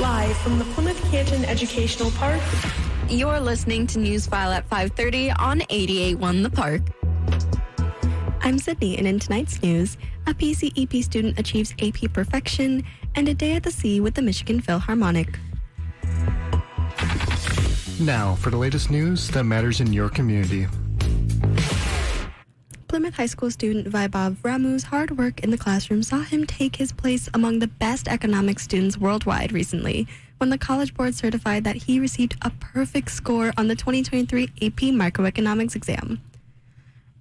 Live from the Plymouth Canton Educational Park. You're listening to Newsfile at 5:30 on 88.1 The Park. I'm Sydney, and in tonight's news, a PCEP student achieves AP perfection and a day at the sea with the Michigan Philharmonic. Now, for the latest news that matters in your community. Plymouth High School student Vaibhav Ramu's hard work in the classroom saw him take his place among the best economics students worldwide recently, when the College Board certified that he received a perfect score on the 2023 AP Microeconomics exam.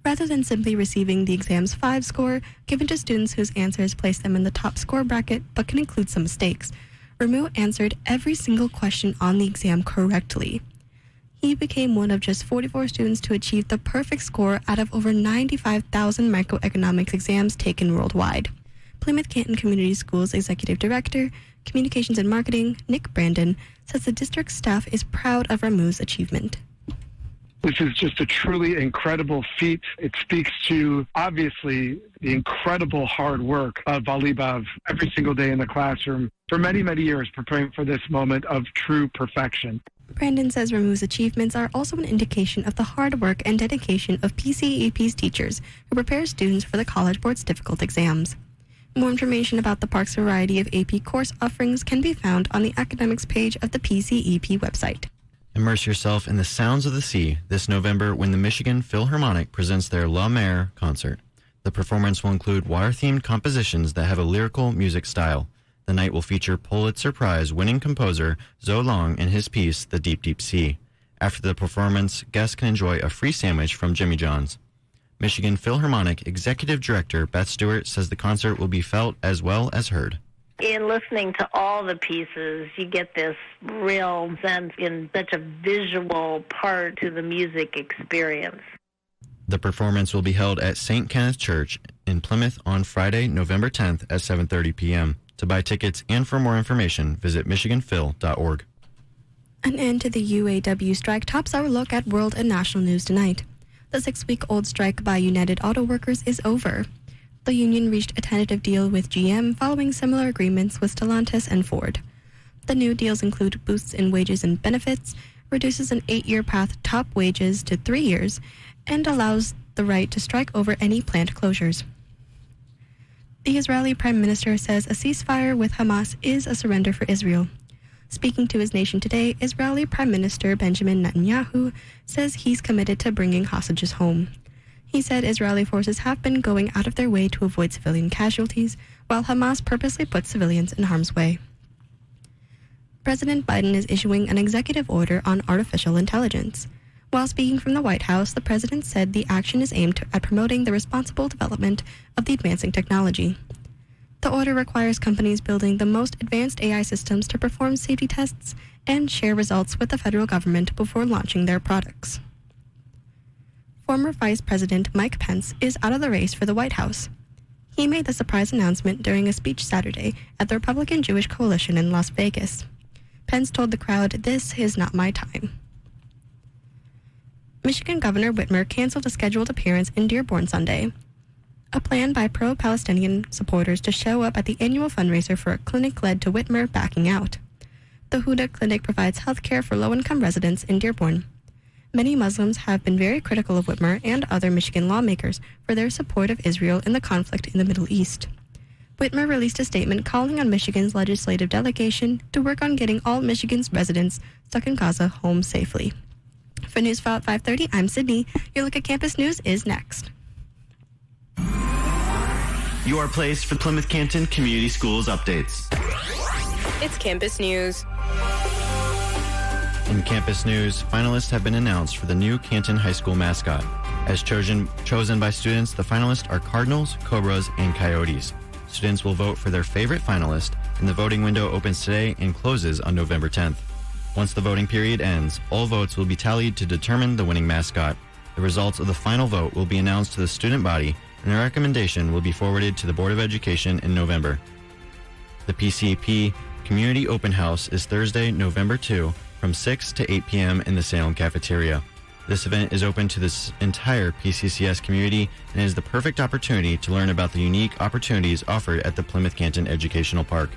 Rather than simply receiving the exam's 5 score, given to students whose answers place them in the top score bracket but can include some mistakes, Ramu answered every single question on the exam correctly. He became one of just 44 students to achieve the perfect score out of over 95,000 microeconomics exams taken worldwide. Plymouth Canton Community Schools Executive Director, Communications and Marketing, Nick Brandon, says the district staff is proud of Ramu's achievement. This is just a truly incredible feat. It speaks to, obviously, the incredible hard work of Vaibhav every single day in the classroom for many, many years, preparing for this moment of true perfection. Brandon says Ramu's achievements are also an indication of the hard work and dedication of PCEP's teachers who prepare students for the College Board's difficult exams. More information about the park's variety of AP course offerings can be found on the academics page of the PCEP website. Immerse yourself in the sounds of the sea this November when the Michigan Philharmonic presents their La Mer concert. The performance will include water-themed compositions that have a lyrical music style. The night will feature Pulitzer Prize-winning composer Zoe Long and his piece, The Deep, Deep Sea. After the performance, guests can enjoy a free sandwich from Jimmy John's. Michigan Philharmonic Executive Director Beth Stewart says the concert will be felt as well as heard. In listening to all the pieces, you get this real sense in such a visual part to the music experience. The performance will be held at St. Kenneth Church in Plymouth on Friday, November 10th at 7:30 p.m. To buy tickets and for more information, visit michiganphil.org. An end to the UAW strike tops our look at world and national news tonight. The 6-week-old strike by United Auto Workers is over. The union reached a tentative deal with GM following similar agreements with Stellantis and Ford. The new deals include boosts in wages and benefits, reduces an 8-year path top wages to 3 years, and allows the right to strike over any plant closures. The Israeli Prime Minister says a ceasefire with Hamas is a surrender for Israel. Speaking to his nation today, Israeli Prime Minister Benjamin Netanyahu says he's committed to bringing hostages home. He said Israeli forces have been going out of their way to avoid civilian casualties, while Hamas purposely puts civilians in harm's way. President Biden is issuing an executive order on artificial intelligence. While speaking from the White House, the president said the action is aimed at promoting the responsible development of the advancing technology. The order requires companies building the most advanced AI systems to perform safety tests and share results with the federal government before launching their products. Former Vice President Mike Pence is out of the race for the White House. He made the surprise announcement during a speech Saturday at the Republican Jewish Coalition in Las Vegas. Pence told the crowd, "This is not my time." Michigan Governor Whitmer canceled a scheduled appearance in Dearborn Sunday. A plan by pro-Palestinian supporters to show up at the annual fundraiser for a clinic led to Whitmer backing out. The Huda Clinic provides health care for low-income residents in Dearborn. Many Muslims have been very critical of Whitmer and other Michigan lawmakers for their support of Israel in the conflict in the Middle East. Whitmer released a statement calling on Michigan's legislative delegation to work on getting all Michigan's residents stuck in Gaza home safely. For Newsfile at 5:30, I'm Sydney. Your look at campus news is next. Your place for Plymouth Canton Community Schools updates. It's campus news. In campus news, finalists have been announced for the new Canton High School mascot. As chosen by students, the finalists are Cardinals, Cobras, and Coyotes. Students will vote for their favorite finalist, and the voting window opens today and closes on November 10th. Once the voting period ends, all votes will be tallied to determine the winning mascot. The results of the final vote will be announced to the student body, and the recommendation will be forwarded to the Board of Education in November. The PCEP Community Open House is Thursday, November 2, from 6 to 8 p.m. in the Salem Cafeteria. This event is open to this entire P-CCS community and is the perfect opportunity to learn about the unique opportunities offered at the Plymouth Canton Educational Park.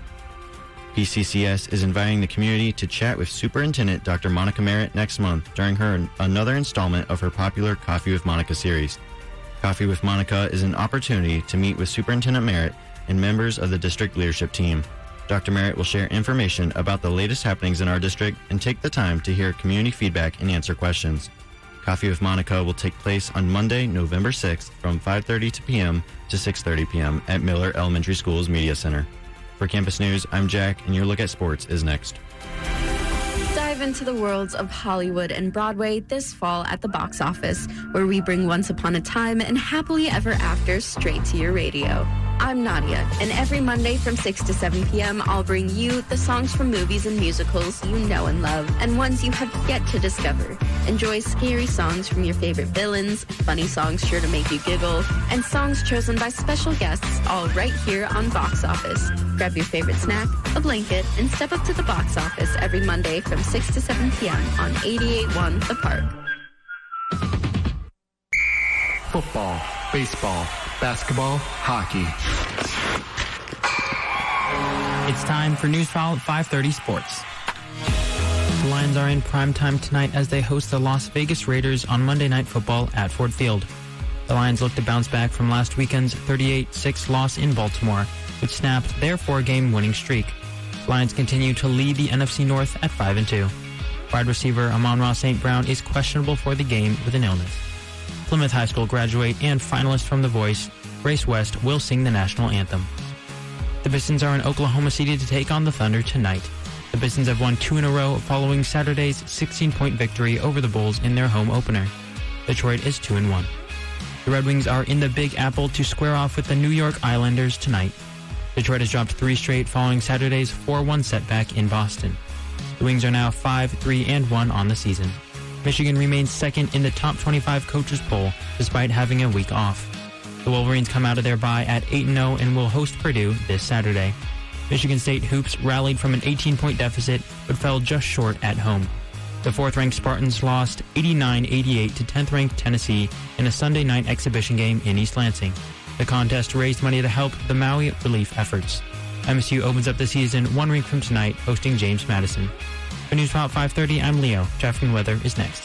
P-CCS is inviting the community to chat with Superintendent Dr. Monica Merritt next month during another installment of her popular Coffee with Monica series. Coffee with Monica is an opportunity to meet with Superintendent Merritt and members of the district leadership team. Dr. Merritt will share information about the latest happenings in our district and take the time to hear community feedback and answer questions. Coffee with Monica will take place on Monday, November 6th from 5:30 p.m. to 6:30 p.m. at Miller Elementary School's Media Center. For Campus News, I'm Jack, and your look at sports is next. Dive into the worlds of Hollywood and Broadway this fall at the box office, where we bring Once Upon a Time and Happily Ever After straight to your radio. I'm Nadia, and every Monday from 6 to 7 p.m., I'll bring you the songs from movies and musicals you know and love, and ones you have yet to discover. Enjoy scary songs from your favorite villains, funny songs sure to make you giggle, and songs chosen by special guests, all right here on Box Office. Grab your favorite snack, a blanket, and step up to the box office every Monday from 6 to 7 p.m. on 88.1 The Park. Football, baseball, basketball, hockey. It's time for Newsfile at 5:30 Sports. The Lions are in primetime tonight as they host the Las Vegas Raiders on Monday Night Football at Ford Field. The Lions look to bounce back from last weekend's 38-6 loss in Baltimore, which snapped their 4-game winning streak. The Lions continue to lead the NFC North at 5-2. Wide receiver Amon-Ra St. Brown is questionable for the game with an illness. Plymouth High School graduate and finalist from The Voice, Grace West, will sing the national anthem. The Pistons are in Oklahoma City to take on the Thunder tonight. The Pistons have won 2 in a row following Saturday's 16-point victory over the Bulls in their home opener. Detroit is 2-1. The Red Wings are in the Big Apple to square off with the New York Islanders tonight. Detroit has dropped 3 straight following Saturday's 4-1 setback in Boston. The Wings are now 5-3-1 on the season. Michigan remains second in the top 25 coaches poll despite having a week off. The Wolverines come out of their bye at 8-0 and will host Purdue this Saturday. Michigan State Hoops rallied from an 18-point deficit but fell just short at home. The 4th-ranked Spartans lost 89-88 to 10th-ranked Tennessee in a Sunday night exhibition game in East Lansing. The contest raised money to help the Maui relief efforts. MSU opens up the season 1 week from tonight, hosting James Madison. For Newsfile at 5:30, I'm Leo. Traffic and weather is next.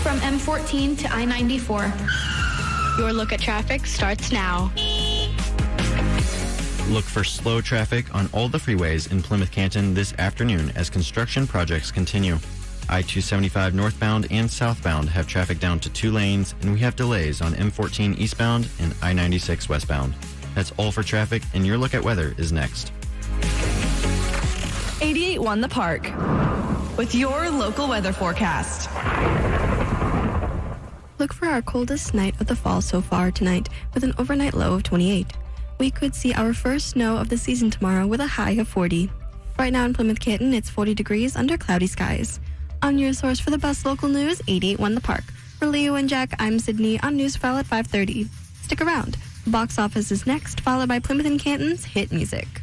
From M14 to I-94. Your look at traffic starts now. Look for slow traffic on all the freeways in Plymouth Canton this afternoon as construction projects continue. I-275 northbound and southbound have traffic down to 2 lanes, and we have delays on M14 eastbound and I-96 westbound. That's all for traffic, and your look at weather is next. 88.1 The Park with your local weather forecast. Look for our coldest night of the fall so far tonight with an overnight low of 28. We could see our first snow of the season tomorrow with a high of 40. Right now in Plymouth Canton, it's 40 degrees under cloudy skies. I'm your source for the best local news, 88.1 The Park. For Leo and Jack, I'm Sydney on Newsfile at 5:30. Stick around. The box office is next, followed by Plymouth and Canton's hit music.